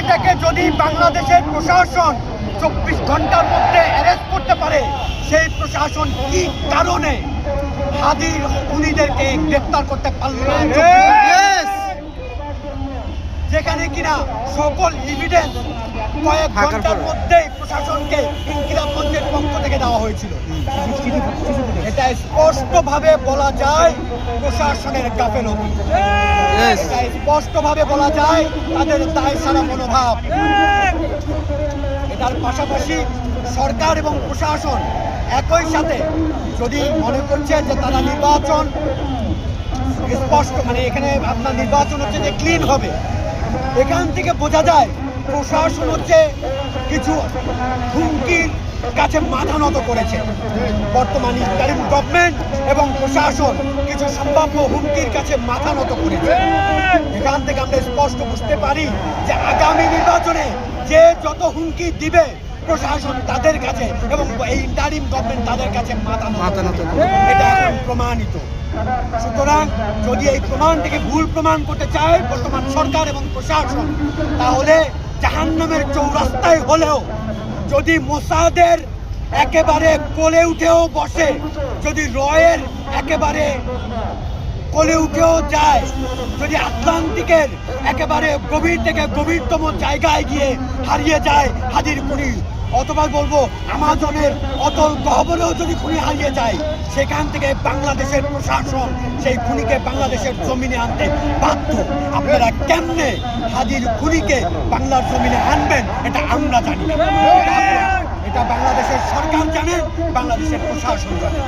এটাকে যদি বাংলাদেশের প্রশাসন 24 ঘন্টার মধ্যে অ্যারেস্ট করতে পারে, সেই প্রশাসন কি কারণে হাদির খুনিদেরকে গ্রেফতার করতে পারল না? যেখানে কিনা সকল এভিডেন্স কয়েক ঘন্টার মধ্যেই প্রশাসনকে ইনকিলাব মঞ্চের পক্ষ থেকে দেওয়া হয়েছিল। এটা স্পষ্টভাবে বলা যায় প্রশাসনের গাফেলতি, এটা স্পষ্টভাবে বলা যায় তাদের দায়সারা মনোভাব। এটার পাশাপাশি সরকার এবং প্রশাসন একই সাথে যদি মনে করছে যে তারা নির্বাচন স্পষ্ট, মানে এখানে আপনার নির্বাচন হচ্ছে যে ক্লিন হবে, এখান থেকে বোঝা যায় প্রশাসন হচ্ছে কিছু হুমকির কাছে মাথা নত করেছে। বর্তমান ইন্টারিম গভর্নমেন্ট এবং প্রশাসন কিছু সম্ভাব্য হুমকির কাছে মাথা নত করেছে। এখান থেকে আমরা স্পষ্ট বুঝতে পারি যে আগামী নির্বাচনে যে যত হুমকি দিবে প্রশাসন তাদের কাছে এবং এই ইন্টারিম গভর্নমেন্ট তাদের কাছে মাথা নত করবে। এটা এখন প্রমাণিত। সুতরাং যদি এই প্রমাণটিকে ভুল প্রমাণ করতে চায় বর্তমান সরকার এবং প্রশাসন, তাহলে জাহান্নামের চৌরাস্তায় হলেও যদি মোসাদের একেবারে কোলে উঠেও বসে, যদি রয়ের একেবারে কোলে উঠেও যায়, যদি আটলান্টিকের একেবারে গভীর থেকে গভীরতম জায়গায় গিয়ে হারিয়ে যায় হাদির খুনি, অথবা বলবো আমাজনের অতল গহ্বরেও যদি খুনি হারিয়ে যায়, সেখান থেকে বাংলাদেশের প্রশাসন সেই খুনিকে বাংলাদেশের জমিনে আনতে বাধ্য। আপনারা কেমনে হাদির খুনিকে বাংলার জমিনে আনবেন এটা আমরা জানি না, এটা বাংলাদেশের সরকার জানেন, বাংলাদেশের প্রশাসন জানেন।